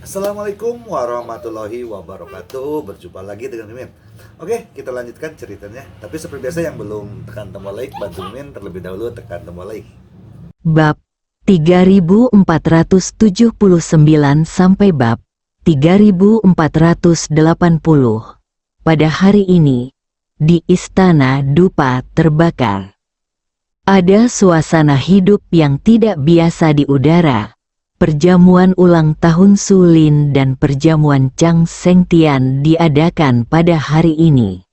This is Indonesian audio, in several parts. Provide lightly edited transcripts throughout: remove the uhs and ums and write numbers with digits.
Assalamualaikum warahmatullahi wabarakatuh. Berjumpa lagi dengan Mimin. Oke, kita lanjutkan ceritanya. Tapi seperti biasa yang belum tekan tombol like, bantu Mimin terlebih dahulu tekan tombol like. Bab 3479 sampai bab 3480. Pada hari ini, di Istana Dupa terbakar. Ada suasana hidup yang tidak biasa di udara. Perjamuan ulang tahun Sulin dan perjamuan Chang Sengtian diadakan pada hari ini.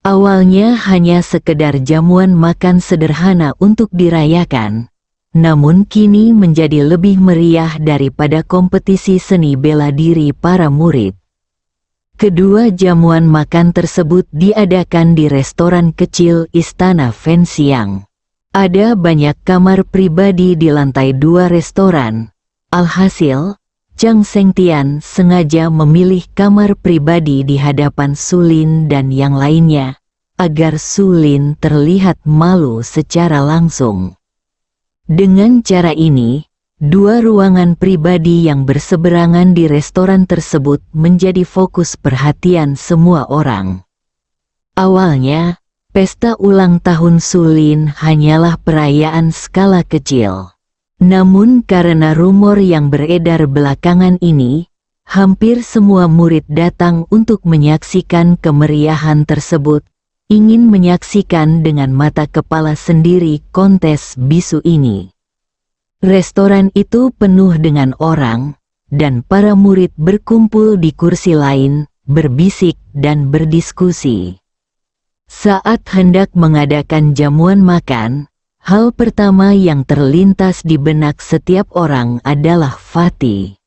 Awalnya hanya sekedar jamuan makan sederhana untuk dirayakan, namun kini menjadi lebih meriah daripada kompetisi seni bela diri para murid. Kedua jamuan makan tersebut diadakan di restoran kecil Istana Fenxiang. Ada banyak kamar pribadi di lantai 2 restoran. Alhasil, Chang Sengtian sengaja memilih kamar pribadi di hadapan Sulin dan yang lainnya, agar Sulin terlihat malu secara langsung. Dengan cara ini, dua ruangan pribadi yang berseberangan di restoran tersebut menjadi fokus perhatian semua orang. Awalnya, pesta ulang tahun Sulin hanyalah perayaan skala kecil. Namun karena rumor yang beredar belakangan ini, hampir semua murid datang untuk menyaksikan kemeriahan tersebut, ingin menyaksikan dengan mata kepala sendiri kontes bisu ini. Restoran itu penuh dengan orang, dan para murid berkumpul di kursi lain, berbisik dan berdiskusi. Saat hendak mengadakan jamuan makan, hal pertama yang terlintas di benak setiap orang adalah Fatih.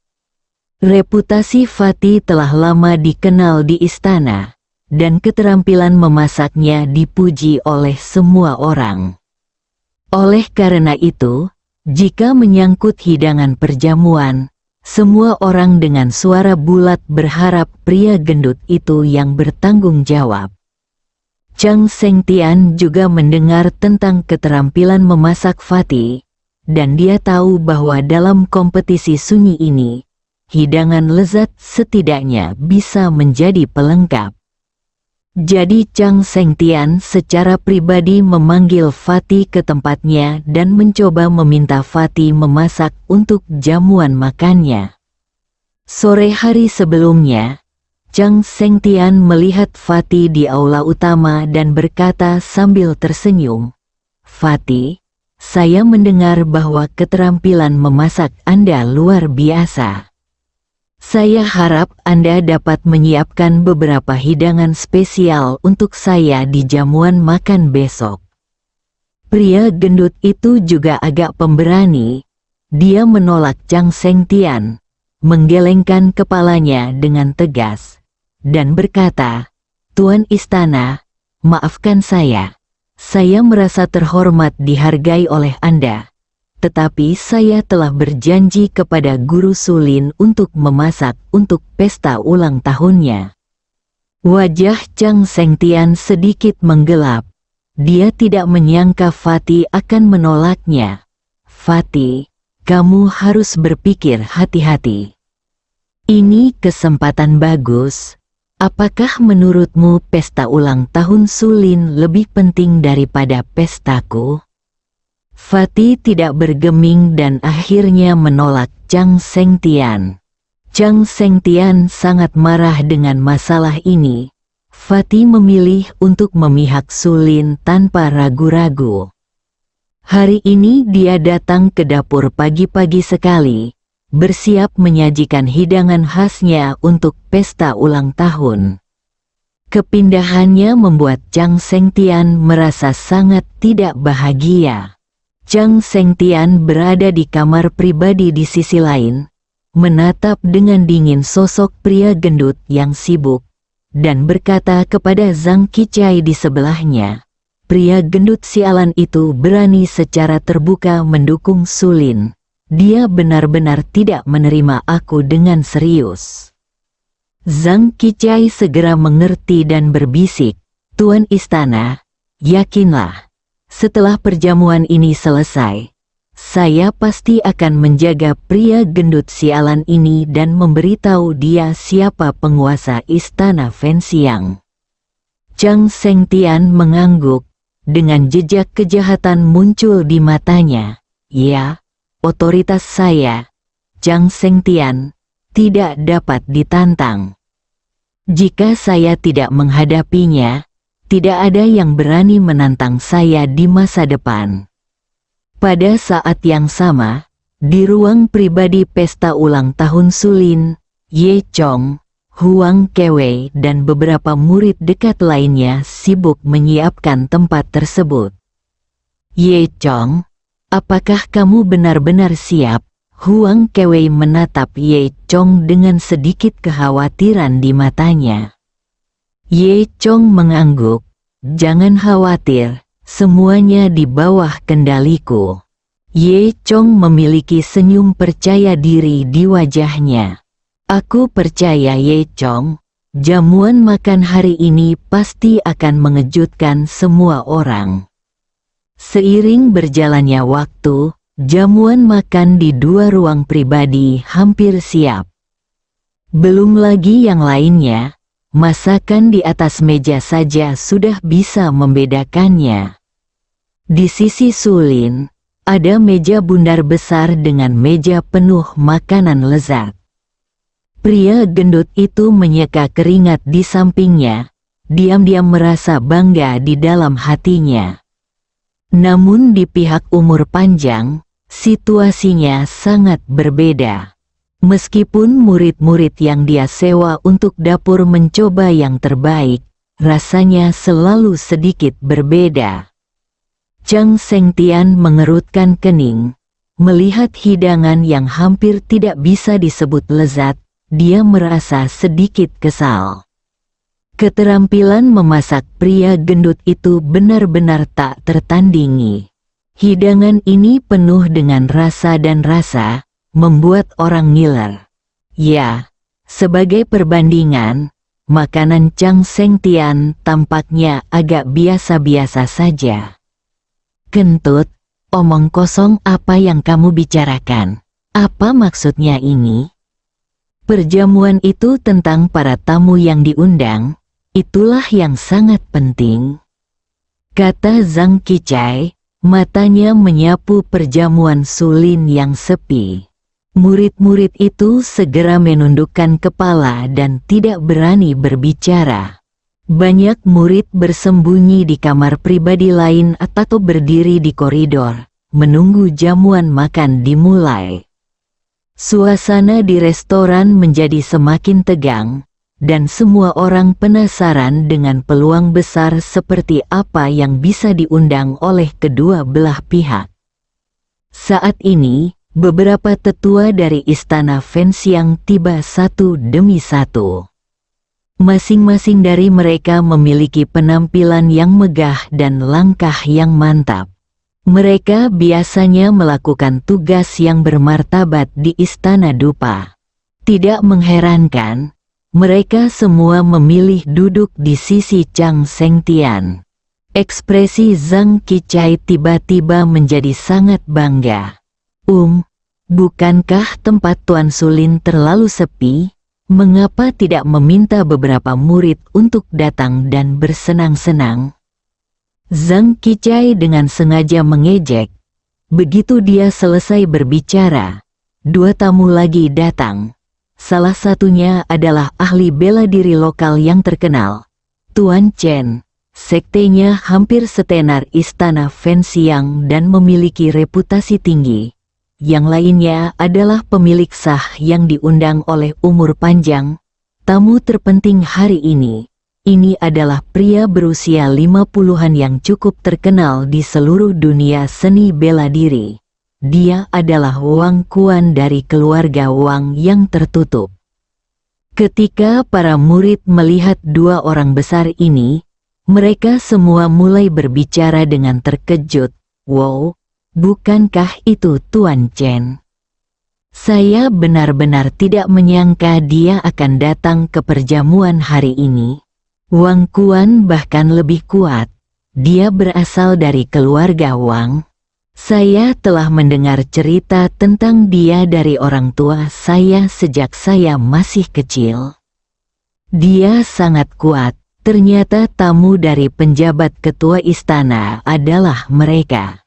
Reputasi Fatih telah lama dikenal di istana, dan keterampilan memasaknya dipuji oleh semua orang. Oleh karena itu, jika menyangkut hidangan perjamuan, semua orang dengan suara bulat berharap pria gendut itu yang bertanggung jawab. Chang Sengtian juga mendengar tentang keterampilan memasak Fatih, dan dia tahu bahwa dalam kompetisi sunyi ini, hidangan lezat setidaknya bisa menjadi pelengkap. Jadi Chang Sengtian secara pribadi memanggil Fatih ke tempatnya dan mencoba meminta Fatih memasak untuk jamuan makannya. Sore hari sebelumnya, Chang Sengtian melihat Fatih di aula utama dan berkata sambil tersenyum, "Fatih, saya mendengar bahwa keterampilan memasak Anda luar biasa. Saya harap Anda dapat menyiapkan beberapa hidangan spesial untuk saya di jamuan makan besok." Pria gendut itu juga agak pemberani. Dia menolak Chang Sengtian, menggelengkan kepalanya dengan tegas, dan berkata, "Tuan Istana, maafkan saya merasa terhormat dihargai oleh Anda, tetapi saya telah berjanji kepada Guru Sulin untuk memasak untuk pesta ulang tahunnya." Wajah Chang Sengtian sedikit menggelap. Dia tidak menyangka Fatih akan menolaknya. "Fatih, kamu harus berpikir hati-hati. Ini kesempatan bagus. Apakah menurutmu pesta ulang tahun Sulin lebih penting daripada pestaku?" Fatih tidak bergeming dan akhirnya menolak Chang Sengtian. Chang Sengtian sangat marah dengan masalah ini. Fatih memilih untuk memihak Sulin tanpa ragu-ragu. Hari ini dia datang ke dapur pagi-pagi sekali, bersiap menyajikan hidangan khasnya untuk pesta ulang tahun. Kepindahannya membuat Chang Sengtian merasa sangat tidak bahagia. Chang Sengtian berada di kamar pribadi di sisi lain, menatap dengan dingin sosok pria gendut yang sibuk, dan berkata kepada Zhang Qichai di sebelahnya, "Pria gendut sialan itu berani secara terbuka mendukung Sulin. Dia benar-benar tidak menerima aku dengan serius." Zhang Qichai segera mengerti dan berbisik, "Tuan Istana, yakinlah, setelah perjamuan ini selesai, Saya pasti akan menjaga pria gendut sialan ini dan memberitahu dia siapa penguasa istana Fenxiang. Chang Sengtian mengangguk, dengan jejak kejahatan muncul di matanya. Ya, otoritas saya, Chang Sengtian, tidak dapat ditantang. Jika saya tidak menghadapinya, tidak ada yang berani menantang saya di masa depan. Pada saat yang sama, di ruang pribadi pesta ulang tahun Sulin, Ye Chong, Huang Kewei dan beberapa murid dekat lainnya sibuk menyiapkan tempat tersebut. Ye Chong, apakah kamu benar-benar siap? Huang Kewei menatap Ye Chong dengan sedikit kekhawatiran di matanya. Ye Chong mengangguk, jangan khawatir. Semuanya di bawah kendaliku. Ye Chong memiliki senyum percaya diri di wajahnya. Aku percaya Ye Chong, jamuan makan hari ini pasti akan mengejutkan semua orang. Seiring berjalannya waktu, jamuan makan di dua ruang pribadi hampir siap. Belum lagi yang lainnya. Masakan di atas meja saja sudah bisa membedakannya. Di sisi Sulin, ada meja bundar besar dengan meja penuh makanan lezat. Pria gendut itu menyeka keringat di sampingnya, diam-diam merasa bangga di dalam hatinya. Namun di pihak umur panjang, situasinya sangat berbeda. Meskipun murid-murid yang dia sewa untuk dapur mencoba yang terbaik, rasanya selalu sedikit berbeda. Chang Sengtian mengerutkan kening. Melihat hidangan yang hampir tidak bisa disebut lezat, dia merasa sedikit kesal. Keterampilan memasak pria gendut itu benar-benar tak tertandingi. Hidangan ini penuh dengan rasa dan rasa, membuat orang ngiler. Ya, sebagai perbandingan, makanan Chang Sengtian tampaknya agak biasa-biasa saja. Kentut, omong kosong apa yang kamu bicarakan? Apa maksudnya ini? Perjamuan itu tentang para tamu yang diundang, itulah yang sangat penting. Kata Zhang Qichai, matanya menyapu perjamuan Sulin yang sepi. Murid-murid itu segera menundukkan kepala dan tidak berani berbicara. Banyak murid bersembunyi di kamar pribadi lain atau berdiri di koridor, menunggu jamuan makan dimulai. Suasana di restoran menjadi semakin tegang, dan semua orang penasaran dengan peluang besar seperti apa yang bisa diundang oleh kedua belah pihak. Saat ini, beberapa tetua dari istana Fenxiang tiba satu demi satu. Masing-masing dari mereka memiliki penampilan yang megah dan langkah yang mantap. Mereka biasanya melakukan tugas yang bermartabat di istana dupa. Tidak mengherankan, mereka semua memilih duduk di sisi Chang Sengtian. Ekspresi Zhang Qichai tiba-tiba menjadi sangat bangga. Bukankah tempat Tuan Sulin terlalu sepi? Mengapa tidak meminta beberapa murid untuk datang dan bersenang-senang? Zhang Qichai dengan sengaja mengejek. Begitu dia selesai berbicara, dua tamu lagi datang. Salah satunya adalah ahli bela diri lokal yang terkenal, Tuan Chen. Sektenya hampir setenar istana Fenxiang dan memiliki reputasi tinggi. Yang lainnya adalah pemilik sah yang diundang oleh umur panjang. Tamu terpenting hari ini. Ini adalah pria berusia 50-an yang cukup terkenal di seluruh dunia seni bela diri. Dia adalah Wang Quan dari keluarga Wang yang tertutup. Ketika para murid melihat dua orang besar ini, mereka semua mulai berbicara dengan terkejut. Wow! Bukankah itu Tuan Chen? Saya benar-benar tidak menyangka dia akan datang ke perjamuan hari ini. Wang Quan bahkan lebih kuat. Dia berasal dari keluarga Wang. Saya telah mendengar cerita tentang dia dari orang tua saya sejak saya masih kecil. Dia sangat kuat. Ternyata tamu dari penjabat ketua istana adalah mereka.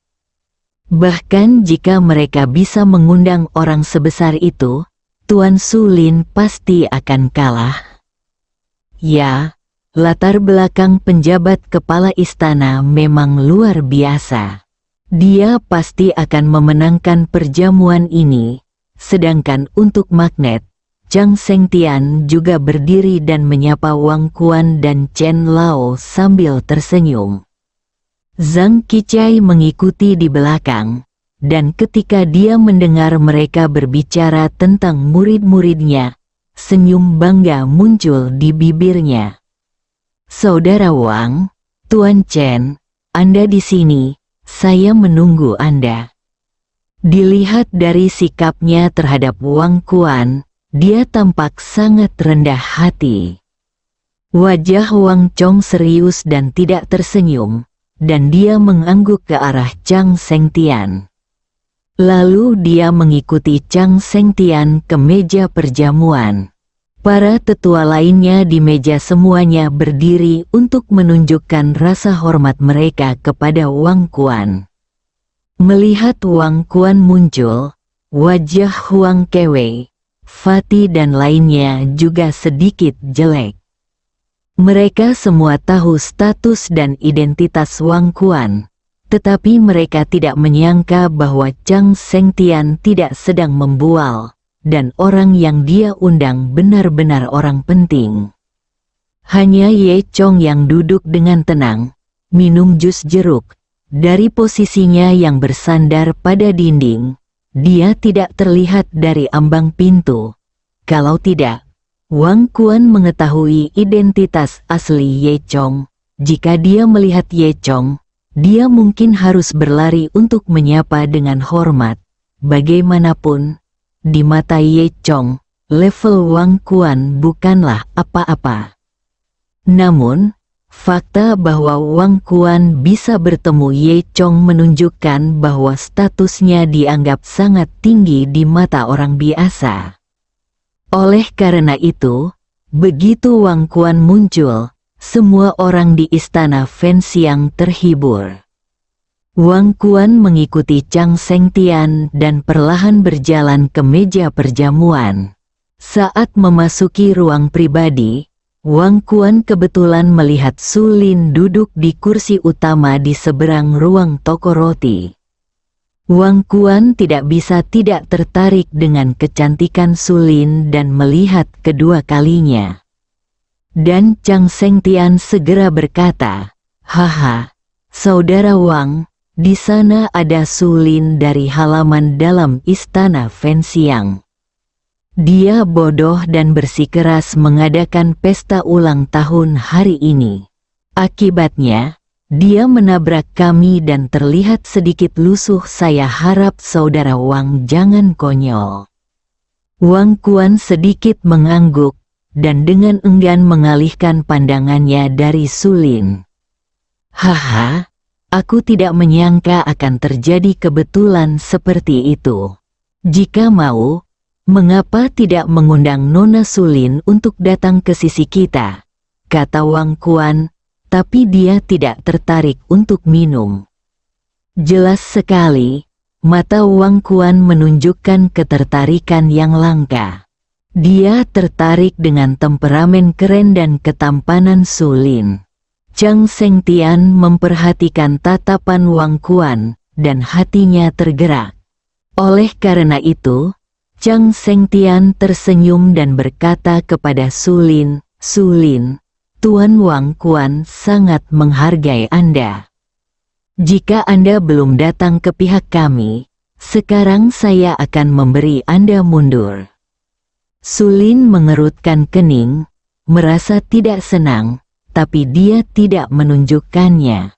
Bahkan jika mereka bisa mengundang orang sebesar itu, Tuan Su Lin pasti akan kalah. Ya, latar belakang penjabat kepala istana memang luar biasa. Dia pasti akan memenangkan perjamuan ini, sedangkan untuk magnet, Chang Sengtian juga berdiri dan menyapa Wang Quan dan Chen Lao sambil tersenyum. Zhang Qichai mengikuti di belakang, dan ketika dia mendengar mereka berbicara tentang murid-muridnya, senyum bangga muncul di bibirnya. Saudara Wang, Tuan Chen, Anda di sini, saya menunggu Anda. Dilihat dari sikapnya terhadap Wang Quan, dia tampak sangat rendah hati. Wajah Wang Chong serius dan tidak tersenyum, dan dia mengangguk ke arah Chang Sengtian. Lalu dia mengikuti Chang Sengtian ke meja perjamuan. Para tetua lainnya di meja semuanya berdiri untuk menunjukkan rasa hormat mereka kepada Wang Quan. Melihat Wang Quan muncul, wajah Huang Kewei, Fatih dan lainnya juga sedikit jelek. Mereka semua tahu status dan identitas Wang Quan, tetapi mereka tidak menyangka bahwa Chang Sengtian tidak sedang membual, dan orang yang dia undang benar-benar orang penting. Hanya Ye Chong yang duduk dengan tenang, minum jus jeruk, dari posisinya yang bersandar pada dinding. Dia tidak terlihat dari ambang pintu. Kalau tidak, Wang Quan mengetahui identitas asli Ye Chong. Jika dia melihat Ye Chong, dia mungkin harus berlari untuk menyapa dengan hormat. Bagaimanapun, di mata Ye Chong, level Wang Quan bukanlah apa-apa. Namun, fakta bahwa Wang Quan bisa bertemu Ye Chong menunjukkan bahwa statusnya dianggap sangat tinggi di mata orang biasa. Oleh karena itu, begitu Wang Quan muncul, semua orang di istana Fenxiang terhibur. Wang Quan mengikuti Chang Sengtian dan perlahan berjalan ke meja perjamuan. Saat memasuki ruang pribadi, Wang Quan kebetulan melihat Su Lin duduk di kursi utama di seberang ruang toko roti. Wang Quan tidak bisa tidak tertarik dengan kecantikan Su Lin dan melihat kedua kalinya. Dan Chang Sengtian segera berkata, "Haha, Saudara Wang, di sana ada Su Lin dari halaman dalam istana Fenxiang. Dia bodoh dan bersikeras mengadakan pesta ulang tahun hari ini. Akibatnya, dia menabrak kami dan terlihat sedikit lusuh. Saya harap Saudara Wang jangan konyol." Wang Quan sedikit mengangguk, dan dengan enggan mengalihkan pandangannya dari Su Lin. "Haha, aku tidak menyangka akan terjadi kebetulan seperti itu. Jika mau, mengapa tidak mengundang Nona Su Lin untuk datang ke sisi kita?" kata Wang Quan, tapi dia tidak tertarik untuk minum. Jelas sekali, mata Wang Quan menunjukkan ketertarikan yang langka. Dia tertarik dengan temperamen keren dan ketampanan Su Lin. Chang Sengtian memperhatikan tatapan Wang Quan, dan hatinya tergerak. Oleh karena itu, Chang Sengtian tersenyum dan berkata kepada Su Lin, "Su Lin, Tuan Wang Quan sangat menghargai Anda. Jika Anda belum datang ke pihak kami, sekarang saya akan memberi Anda mundur." Su Lin mengerutkan kening, merasa tidak senang, tapi dia tidak menunjukkannya.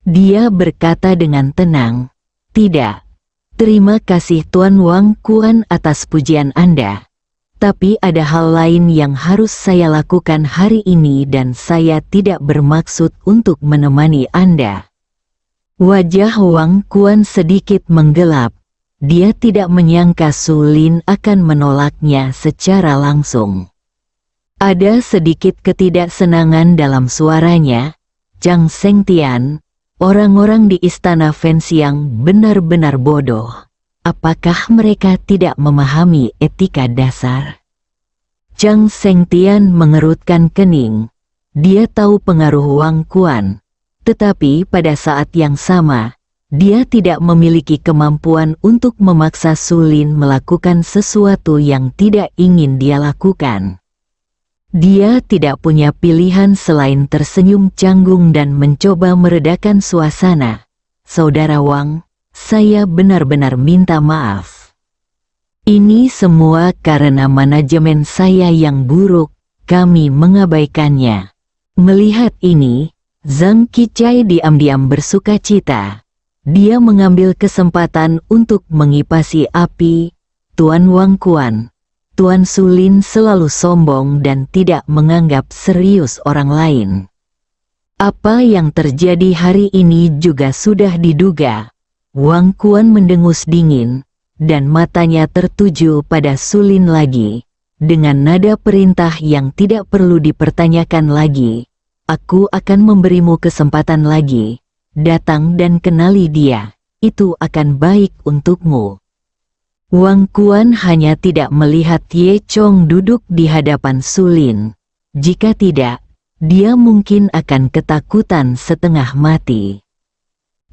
Dia berkata dengan tenang, "Tidak. Terima kasih Tuan Wang Quan atas pujian Anda. Tapi ada hal lain yang harus saya lakukan hari ini dan saya tidak bermaksud untuk menemani Anda." Wajah Wang Kuan sedikit menggelap. Dia tidak menyangka Su Lin akan menolaknya secara langsung. Ada sedikit ketidaksenangan dalam suaranya. Zhang Sengtian, orang-orang di istana Fenxiang benar-benar bodoh. Apakah mereka tidak memahami etika dasar? Zhang Sengtian mengerutkan kening. Dia tahu pengaruh Wang Kuan. Tetapi pada saat yang sama, dia tidak memiliki kemampuan untuk memaksa Su Lin melakukan sesuatu yang tidak ingin dia lakukan. Dia tidak punya pilihan selain tersenyum canggung dan mencoba meredakan suasana. Saudara Wang, saya benar-benar minta maaf. Ini semua karena manajemen saya yang buruk, kami mengabaikannya. Melihat ini, Zhang Qichai diam-diam bersuka cita. Dia mengambil kesempatan untuk mengipasi api. Tuan Wang Kuan, Tuan Su Lin selalu sombong dan tidak menganggap serius orang lain. Apa yang terjadi hari ini juga sudah diduga. Wang Kuan mendengus dingin, dan matanya tertuju pada Su Lin lagi. Dengan nada perintah yang tidak perlu dipertanyakan lagi. Aku akan memberimu kesempatan lagi. Datang dan kenali dia. Itu akan baik untukmu. Wang Kuan hanya tidak melihat Ye Chong duduk di hadapan Su Lin. Jika tidak, dia mungkin akan ketakutan setengah mati.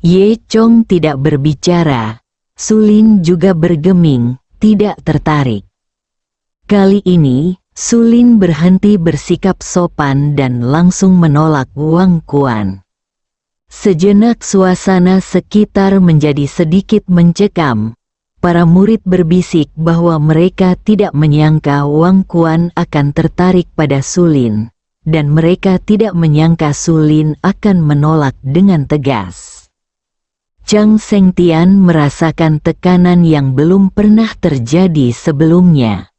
Ye Chong tidak berbicara. Su Lin juga bergeming, tidak tertarik. Kali ini, Su Lin berhenti bersikap sopan dan langsung menolak Wang Kuan. Sejenak suasana sekitar menjadi sedikit mencekam. Para murid berbisik bahwa mereka tidak menyangka Wang Kuan akan tertarik pada Su Lin, dan mereka tidak menyangka Su Lin akan menolak dengan tegas. Zhang Sengtian merasakan tekanan yang belum pernah terjadi sebelumnya.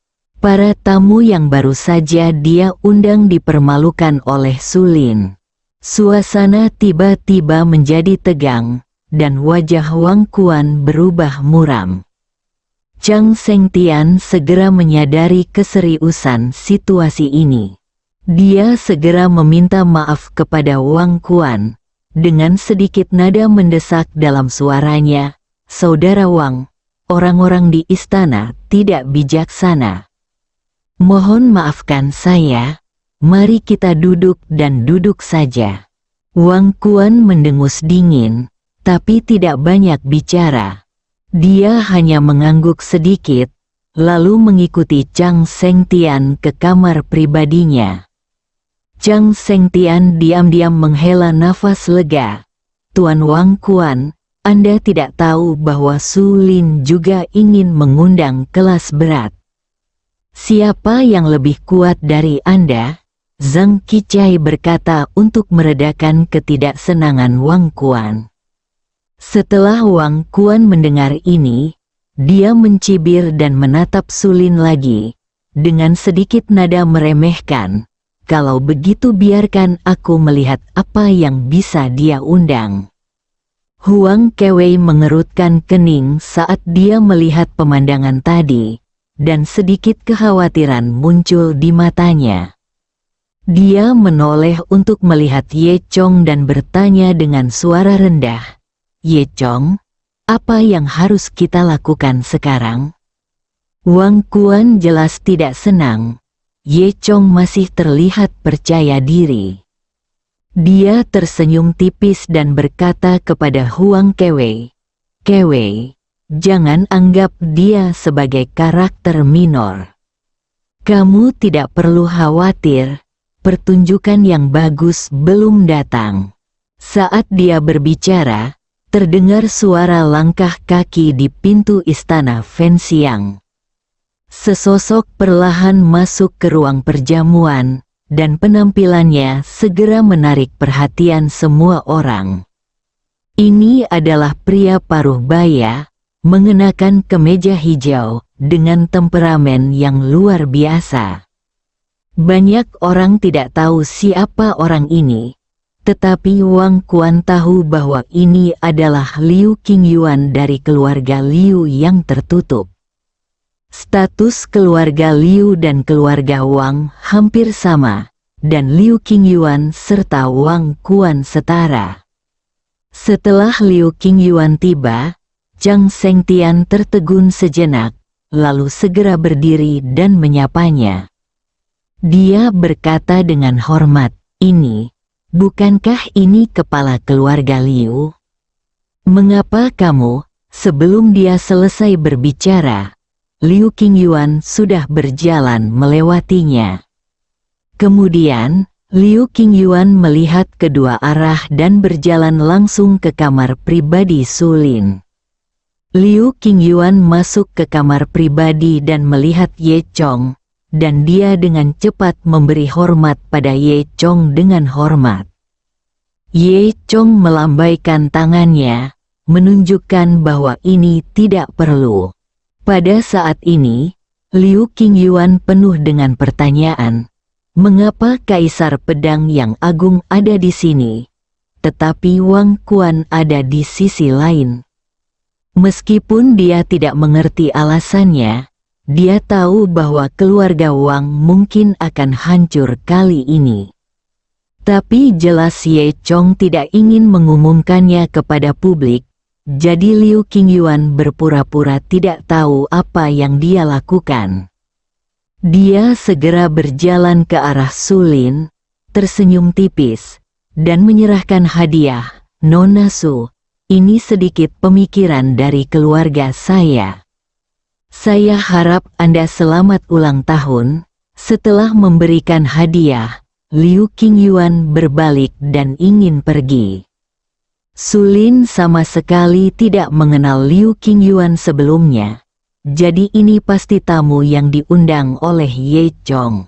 Para tamu yang baru saja dia undang dipermalukan oleh Su Lin. Suasana tiba-tiba menjadi tegang, dan wajah Wang Kuan berubah muram. Zhang Sengtian segera menyadari keseriusan situasi ini. Dia segera meminta maaf kepada Wang Kuan. Dengan sedikit nada mendesak dalam suaranya, "Saudara Wang, orang-orang di istana tidak bijaksana. Mohon maafkan saya, mari kita duduk dan duduk saja." Wang Kuan mendengus dingin, tapi tidak banyak bicara. Dia hanya mengangguk sedikit, lalu mengikuti Zhang Sengtian ke kamar pribadinya. Zhang Sengtian diam-diam menghela nafas lega. "Tuan Wang Kuan, Anda tidak tahu bahwa Su Lin juga ingin mengundang kelas berat. Siapa yang lebih kuat dari Anda?" Zhang Qichai berkata untuk meredakan ketidaksenangan Wang Kuan. Setelah Wang Kuan mendengar ini, dia mencibir dan menatap Su Lin lagi, dengan sedikit nada meremehkan. "Kalau begitu biarkan aku melihat apa yang bisa dia undang." Huang Kewei mengerutkan kening saat dia melihat pemandangan tadi, dan sedikit kekhawatiran muncul di matanya. Dia menoleh untuk melihat Ye Chong dan bertanya dengan suara rendah, "Ye Chong, apa yang harus kita lakukan sekarang?" Wang Kuan jelas tidak senang. Ye Chong masih terlihat percaya diri. Dia tersenyum tipis dan berkata kepada Huang Kewei, "Kewei, jangan anggap dia sebagai karakter minor. Kamu tidak perlu khawatir, pertunjukan yang bagus belum datang." Saat dia berbicara, terdengar suara langkah kaki di pintu istana Fenxiang. Sesosok perlahan masuk ke ruang perjamuan, dan penampilannya segera menarik perhatian semua orang. Ini adalah pria paruh baya, mengenakan kemeja hijau, dengan temperamen yang luar biasa. Banyak orang tidak tahu siapa orang ini, Tetapi Wang Quan tahu bahwa ini adalah Liu Qingyuan dari keluarga Liu yang tertutup. Status keluarga Liu dan keluarga Wang hampir sama, dan Liu Qingyuan serta Wang Quan setara. Setelah Liu Qingyuan tiba, Zhang Sengtian tertegun sejenak, lalu segera berdiri dan menyapanya. Dia berkata dengan hormat, bukankah ini kepala keluarga Liu? Mengapa kamu, sebelum dia selesai berbicara, Liu Qingyuan sudah berjalan melewatinya? Kemudian, Liu Qingyuan melihat kedua arah dan berjalan langsung ke kamar pribadi Su Lin. Liu Qingyuan masuk ke kamar pribadi dan melihat Ye Chong, dan dia dengan cepat memberi hormat pada Ye Chong dengan hormat. Ye Chong melambaikan tangannya, menunjukkan bahwa ini tidak perlu. Pada saat ini, Liu Qingyuan penuh dengan pertanyaan, mengapa Kaisar Pedang yang Agung ada di sini, tetapi Wang Quan ada di sisi lain? Meskipun dia tidak mengerti alasannya, dia tahu bahwa keluarga Wang mungkin akan hancur kali ini. Tapi jelas Ye Chong tidak ingin mengumumkannya kepada publik, jadi Liu Qingyuan berpura-pura tidak tahu apa yang dia lakukan. Dia segera berjalan ke arah Su Lin, tersenyum tipis, dan menyerahkan hadiah. Nona Su, ini sedikit pemikiran dari keluarga saya. Saya harap Anda selamat ulang tahun. Setelah memberikan hadiah, Liu Qingyuan berbalik dan ingin pergi. Su Lin sama sekali tidak mengenal Liu Qingyuan sebelumnya, jadi ini pasti tamu yang diundang oleh Ye Chong.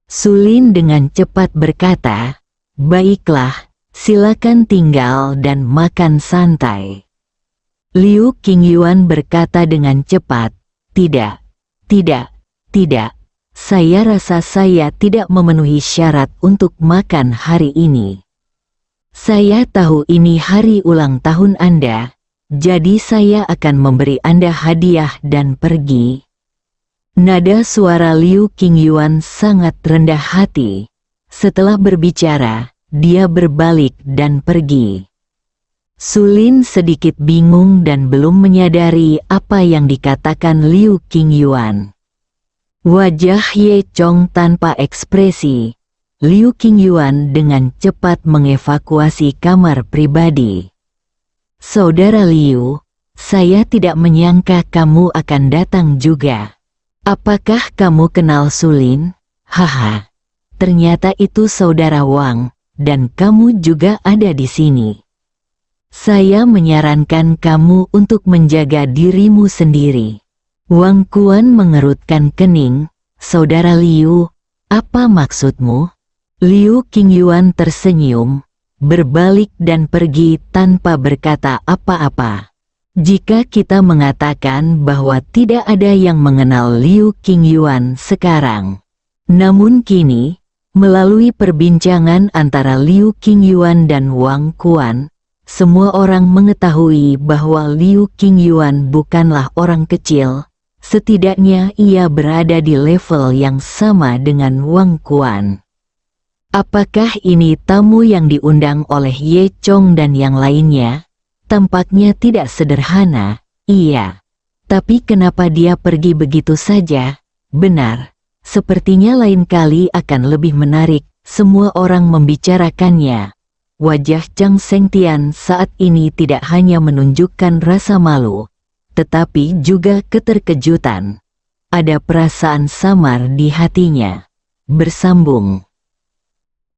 Su Lin dengan cepat berkata, "Baiklah, silakan tinggal dan makan santai." Liu Qingyuan berkata dengan cepat, tidak, saya rasa saya tidak memenuhi syarat untuk makan hari ini. Saya tahu ini hari ulang tahun Anda, jadi saya akan memberi Anda hadiah dan pergi." Nada suara Liu Qingyuan sangat rendah hati. Setelah berbicara, dia berbalik dan pergi. Su Lin sedikit bingung dan belum menyadari apa yang dikatakan Liu Qingyuan. Wajah Ye Chong tanpa ekspresi. Liu Qingyuan dengan cepat mengevakuasi kamar pribadi. "Saudara Liu, saya tidak menyangka kamu akan datang juga. Apakah kamu kenal Su Lin? Haha, ternyata itu saudara Wang, dan kamu juga ada di sini. Saya menyarankan kamu untuk menjaga dirimu sendiri." Wang Quan mengerutkan kening. "Saudara Liu, apa maksudmu?" Liu Qingyuan tersenyum, berbalik dan pergi tanpa berkata apa-apa. Jika kita mengatakan bahwa tidak ada yang mengenal Liu Qingyuan sekarang, namun kini, melalui perbincangan antara Liu Qingyuan dan Wang Quan, semua orang mengetahui bahwa Liu Qingyuan bukanlah orang kecil, setidaknya ia berada di level yang sama dengan Wang Quan. Apakah ini tamu yang diundang oleh Ye Chong dan yang lainnya? Tampaknya tidak sederhana, iya. Tapi kenapa dia pergi begitu saja? Benar, sepertinya lain kali akan lebih menarik, semua orang membicarakannya. Wajah Zhang Sengtian saat ini tidak hanya menunjukkan rasa malu, tetapi juga keterkejutan. Ada perasaan samar di hatinya. Bersambung.